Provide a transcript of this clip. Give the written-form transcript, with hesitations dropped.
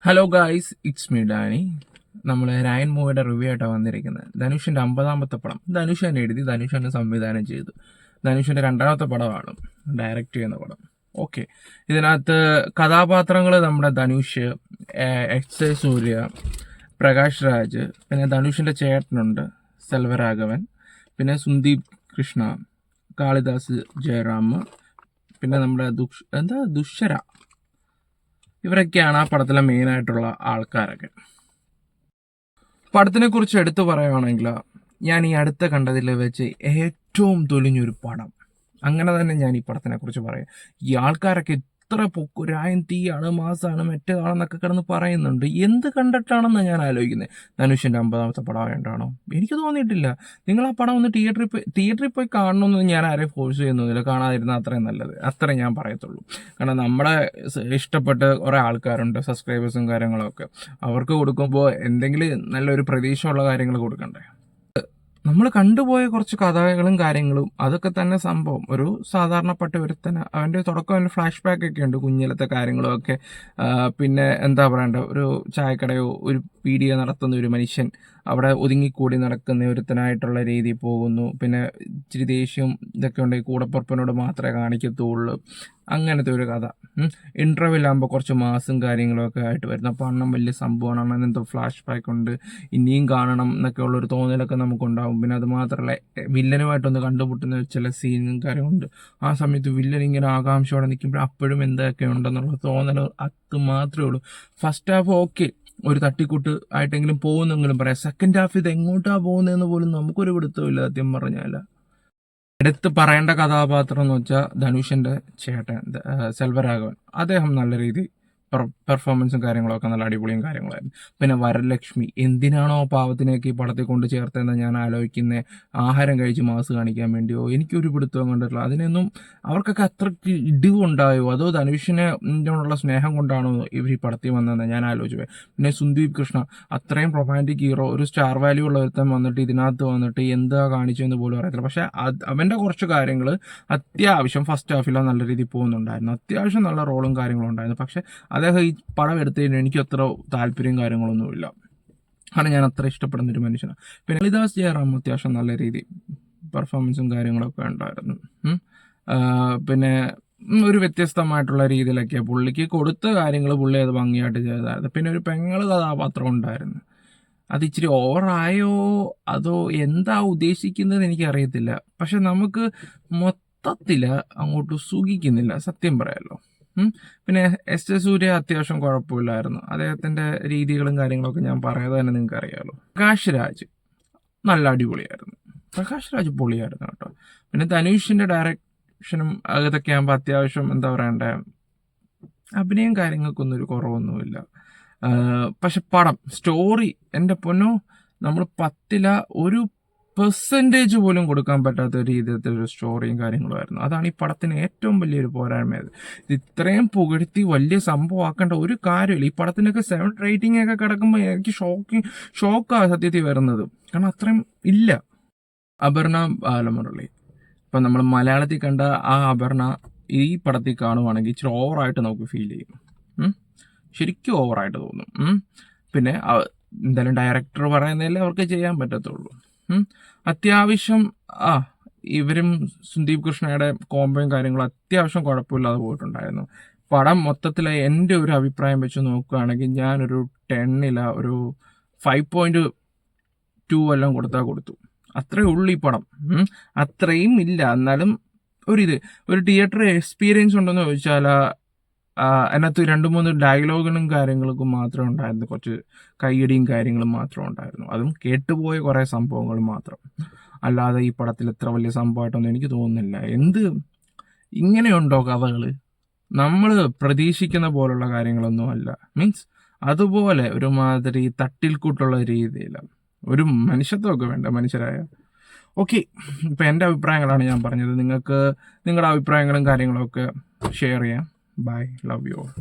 Hello guys, it's me Danny. നമ്മൾ രായൻ മൂവിയുടെ റിവ്യൂ ആയിട്ടാണ് വന്നിരിക്കുന്നത്. ധനുഷിൻ്റെ 50ാമത്തെ പടം. ധനുഷ് തന്നെ എഴുതി, ധനുഷ് തന്നെ സംവിധാനം ചെയ്തു. ധനുഷിൻ്റെ 2ാമത്തെ പടമാണ് ഡയറക്റ്റ് ചെയ്യുന്ന പടം. ഓക്കെ, ഇതിനകത്ത് കഥാപാത്രങ്ങൾ നമ്മുടെ ധനുഷ്, എസ് എ സൂര്യ, പ്രകാശ് രാജ്, പിന്നെ ധനുഷിൻ്റെ ചേട്ടനുണ്ട് സെൽവരാഘവൻ, പിന്നെ സുന്ദീപ് കൃഷ്ണ, കാളിദാസ് ജയറാം, പിന്നെ നമ്മുടെ ദുഷര, ഇവരൊക്കെയാണ് ആ പടത്തിലെ മെയിനായിട്ടുള്ള ആൾക്കാരൊക്കെ. പടത്തിനെ കുറിച്ച് എടുത്തു പറയുകയാണെങ്കിൽ, ഞാൻ ഈ അടുത്ത കണ്ടതിൽ വെച്ച് ഏറ്റവും തൊലിഞ്ഞൊരു പടം, അങ്ങനെ തന്നെ ഞാൻ ഈ പടത്തിനെ കുറിച്ച് പറയാം. ഈ ആൾക്കാരൊക്കെ ഇത്ര രായൻ തീയാണ്, മാസാണ്, മറ്റേതാണെന്നൊക്കെ കിടന്ന് പറയുന്നുണ്ട്. എന്ത് കണ്ടിട്ടാണെന്ന് ഞാൻ ആലോചിക്കുന്നത്. ധനുഷിൻ്റെ 50ാമത്തെ പടം ആയതുകൊണ്ടാണോ? എനിക്ക് തോന്നിയിട്ടില്ല. നിങ്ങൾ ആ പടം ഒന്ന് തിയേറ്ററിൽ പോയി കാണണമെന്ന് ഞാൻ ആരെയും ഫോഴ്സ് ചെയ്യുന്നൊന്നുമില്ല. കാണാതിരുന്നാൽ അത്രയും നല്ലത്, അത്രയും ഞാൻ പറയത്തുള്ളൂ. കാരണം നമ്മളെ ഇഷ്ടപ്പെട്ട് കുറേ ആൾക്കാരുണ്ട്, സബ്സ്ക്രൈബേഴ്സും കാര്യങ്ങളൊക്കെ. അവർക്ക് കൊടുക്കുമ്പോൾ എന്തെങ്കിലും നല്ലൊരു പ്രതീക്ഷയുള്ള കാര്യങ്ങൾ കൊടുക്കണ്ടേ. നമ്മൾ കണ്ടുപോയ കുറച്ച് കഥകളും കാര്യങ്ങളും അതൊക്കെ തന്നെ സംഭവം. ഒരു സാധാരണപ്പെട്ട ഒരുത്തന് അവൻ്റെ തുടക്കം, അവൻ്റെ ഫ്ലാഷ് ബാക്ക് ഒക്കെ ഉണ്ട്, കുഞ്ഞിലത്തെ കാര്യങ്ങളും ഒക്കെ. പിന്നെ എന്താ പറയണ്ട, ഒരു ചായക്കടയോ ഒരു പീഡിയ നടത്തുന്ന ഒരു മനുഷ്യൻ അവിടെ ഒതുങ്ങിക്കൂടി നടക്കുന്ന ഒരുത്തനായിട്ടുള്ള രീതി പോകുന്നു. പിന്നെ ഇച്ചിരി ദേഷ്യം ഇതൊക്കെ ഉണ്ടെങ്കിൽ കൂടപ്പുറപ്പിനോട് മാത്രമേ കാണിക്കത്തുള്ളൂ. അങ്ങനത്തെ ഒരു കഥ. ഇൻ്റർവെല്ലാകുമ്പോൾ കുറച്ച് മാസും കാര്യങ്ങളൊക്കെ ആയിട്ട് വരുന്നു. അപ്പോൾ അണ്ണൻ വലിയ സംഭവമാണ്, അണ്ണൻ എന്തോ ഫ്ലാഷ് ബാക്ക് ഉണ്ട്, ഇനിയും കാണണം എന്നൊക്കെ ഉള്ളൊരു തോന്നലൊക്കെ നമുക്കുണ്ടാവും. പിന്നെ അത് മാത്രമല്ല, വില്ലനുമായിട്ടൊന്ന് കണ്ടുമുട്ടുന്ന ചില സീനും കാര്യമുണ്ട്. ആ സമയത്ത് വില്ലൻ ഇങ്ങനെ ആകാംക്ഷയോടെ നിൽക്കുമ്പോൾ അപ്പോഴും എന്തൊക്കെ ഉണ്ടെന്നുള്ള തോന്നൽ അത് മാത്രമേ ഉള്ളൂ. ഫസ്റ്റ് ഹാഫ് ഓക്കെ, ഒരു തട്ടിക്കൂട്ട് ആയിട്ടെങ്കിലും പോകുന്നെങ്കിലും പറയാം. സെക്കൻഡ് ഹാഫ് ഇത് എങ്ങോട്ടാണ് പോകുന്നതെന്ന് പോലും നമുക്കൊരു പിടുത്തമില്ല സത്യം പറഞ്ഞാൽ. എടുത്ത് പറയേണ്ട കഥാപാത്രം എന്ന് വെച്ചാൽ ധനുഷിൻ്റെ ചേട്ടൻ സെൽവരാഘവൻ. അദ്ദേഹം നല്ല രീതി പെർഫോമൻസും കാര്യങ്ങളൊക്കെ നല്ല അടിപൊളിയും കാര്യങ്ങളായിരുന്നു. പിന്നെ വരലക്ഷ്മി എന്തിനാണോ പാവത്തിനൊക്കെ ഈ പടത്തിൽ കൊണ്ട് ചേർത്തെന്ന് ഞാൻ ആലോചിക്കുന്നത്. ആഹാരം കഴിച്ച് മാസ് കാണിക്കാൻ വേണ്ടിയോ എനിക്കൊരു പിടുത്തവും കണ്ടിട്ടില്ല. അതിനൊന്നും അവർക്കൊക്കെ അത്രയ്ക്ക് ഇടിവുണ്ടായോ, അതോ ധനുഷിനോടുള്ള സ്നേഹം കൊണ്ടാണോ ഇവർ ഈ പടത്തിൽ വന്നതെന്ന് ഞാൻ ആലോചിച്ചു. പിന്നെ സുന്ദീപ് കൃഷ്ണ അത്രയും റൊമാൻറ്റിക് ഹീറോ, ഒരു സ്റ്റാർ വാല്യൂ ഉള്ള ഒരുത്തൻ വന്നിട്ട് ഇതിനകത്ത് വന്നിട്ട് എന്താ കാണിച്ചതെന്ന് പോലും അറിയത്തില്ല. പക്ഷേ അവൻ്റെ കുറച്ച് കാര്യങ്ങൾ അത്യാവശ്യം ഫസ്റ്റ് ഹാഫിലാണ് നല്ല രീതിയിൽ പോകുന്നുണ്ടായിരുന്നു. അത്യാവശ്യം നല്ല റോളും കാര്യങ്ങളും ഉണ്ടായിരുന്നു. പക്ഷേ അദ്ദേഹം ഈ പടം എടുത്തതിന് എനിക്ക് അത്ര താല്പര്യം കാര്യങ്ങളൊന്നുമില്ല. കാരണം ഞാൻ അത്ര ഇഷ്ടപ്പെടുന്നൊരു മനുഷ്യനാണ്. പിന്നെ കാളിദാസ് ജയറാം അത്യാവശ്യം നല്ല രീതി പെർഫോമൻസും കാര്യങ്ങളൊക്കെ ഉണ്ടായിരുന്നു. പിന്നെ ഒരു വ്യത്യസ്തമായിട്ടുള്ള രീതിയിലൊക്കെ പുള്ളിക്ക് കൊടുത്ത കാര്യങ്ങൾ പുള്ളി അത് ഭംഗിയായിട്ട് ചെയ്തായിരുന്നു. പിന്നെ ഒരു പെങ്ങൾ കഥാപാത്രം ഉണ്ടായിരുന്നു. അത് ഇച്ചിരി ഓവറായോ അതോ എന്താ ഉദ്ദേശിക്കുന്നത് എനിക്കറിയത്തില്ല. പക്ഷെ നമുക്ക് മൊത്തത്തിൽ അങ്ങോട്ട് സുഖിക്കുന്നില്ല സത്യം പറയാമല്ലോ. പിന്നെ എസ് എ സൂര്യ അത്യാവശ്യം കുഴപ്പമില്ലായിരുന്നു. അദ്ദേഹത്തിൻ്റെ രീതികളും കാര്യങ്ങളൊക്കെ ഞാൻ പറയാതെ തന്നെ നിങ്ങൾക്ക് അറിയാമല്ലോ. പ്രകാശ് രാജ് നല്ല അടിപൊളിയായിരുന്നു. പ്രകാശ് രാജ് പൊളിയായിരുന്നു കേട്ടോ. പിന്നെ ധനുഷിൻ്റെ ഡയറക്ഷനും ഇതൊക്കെ ആകുമ്പോൾ അത്യാവശ്യം എന്താ പറയണ്ടേ, അഭിനയം കാര്യങ്ങൾക്കൊന്നും ഒരു കുറവൊന്നുമില്ല. പക്ഷെ പടം സ്റ്റോറി എൻ്റെ പൊന്നോ, നമ്മൾ 10ൽ ഒരു പെർസെൻറ്റേജ് പോലും കൊടുക്കാൻ പറ്റാത്ത രീതിയിലത്തെ ഒരു സ്റ്റോറിയും കാര്യങ്ങളുമായിരുന്നു. അതാണ് ഈ പടത്തിന് ഏറ്റവും വലിയൊരു പോരായ്മയത്. ഇത് ഇത്രയും പുകഴ്ത്തി വലിയ സംഭവമാക്കേണ്ട ഒരു കാര്യമില്ല. ഈ പടത്തിനൊക്കെ 7 റേറ്റിംഗ് ഒക്കെ കിടക്കുമ്പോൾ എനിക്ക് ഷോക്കാണ് സത്യത്തിൽ വരുന്നത്. കാരണം അത്രയും ഇല്ല. അപർണ ബാലമുരളി, ഇപ്പം നമ്മൾ മലയാളത്തിൽ കണ്ട ആ അപർണ ഈ പടത്തിൽ കാണുവാണെങ്കിൽ ഇച്ചിരി ഓവറായിട്ട് നമുക്ക് ഫീൽ ചെയ്യും. ശരിക്കും ഓവറായിട്ട് തോന്നും. പിന്നെ എന്തായാലും ഡയറക്ടർ പറയുന്നതല്ലേ അവർക്ക് ചെയ്യാൻ പറ്റത്തുള്ളൂ. അത്യാവശ്യം ഇവരും സുന്ദീപ് കൃഷ്ണയുടെ കോംബോയും കാര്യങ്ങളും അത്യാവശ്യം കുഴപ്പമില്ലാതെ പോയിട്ടുണ്ടായിരുന്നു. പടം മൊത്തത്തിൽ എൻ്റെ ഒരു അഭിപ്രായം വെച്ച് നോക്കുകയാണെങ്കിൽ ഞാനൊരു 10ൽ ഒരു 5.2 എല്ലാം കൊടുത്തു. അത്രേ ഉള്ളൂ ഈ പടം. അത്രയും ഇല്ല. എന്നാലും ഒരു തിയേറ്റർ എക്സ്പീരിയൻസ് ഉണ്ടെന്ന് ചോദിച്ചാൽ അതിനകത്ത് 2-3 ഡയലോഗുകളും കാര്യങ്ങൾക്കും മാത്രമേ ഉണ്ടായിരുന്നു. കുറച്ച് കയ്യടിയും കാര്യങ്ങളും മാത്രമേ ഉണ്ടായിരുന്നു. അതും കേട്ടുപോയ കുറേ സംഭവങ്ങൾ മാത്രം. അല്ലാതെ ഈ പടത്തിൽ എത്ര വലിയ സംഭവമായിട്ടൊന്നും എനിക്ക് തോന്നുന്നില്ല. ഇങ്ങനെയുണ്ടോ കഥകൾ? നമ്മൾ പ്രതീക്ഷിക്കുന്ന പോലുള്ള കാര്യങ്ങളൊന്നും അല്ല. മീൻസ് അതുപോലെ ഒരുമാതിരി തട്ടിൽക്കൂട്ടുള്ള രീതിയിലാണ്. ഒരു മനുഷ്യത്വമൊക്കെ വേണ്ട മനുഷ്യരായ. ഓക്കെ, ഇപ്പം എൻ്റെ അഭിപ്രായങ്ങളാണ് ഞാൻ പറഞ്ഞത്. നിങ്ങൾക്ക് നിങ്ങളുടെ അഭിപ്രായങ്ങളും കാര്യങ്ങളൊക്കെ ഷെയർ ചെയ്യാം. Bye. Love you all.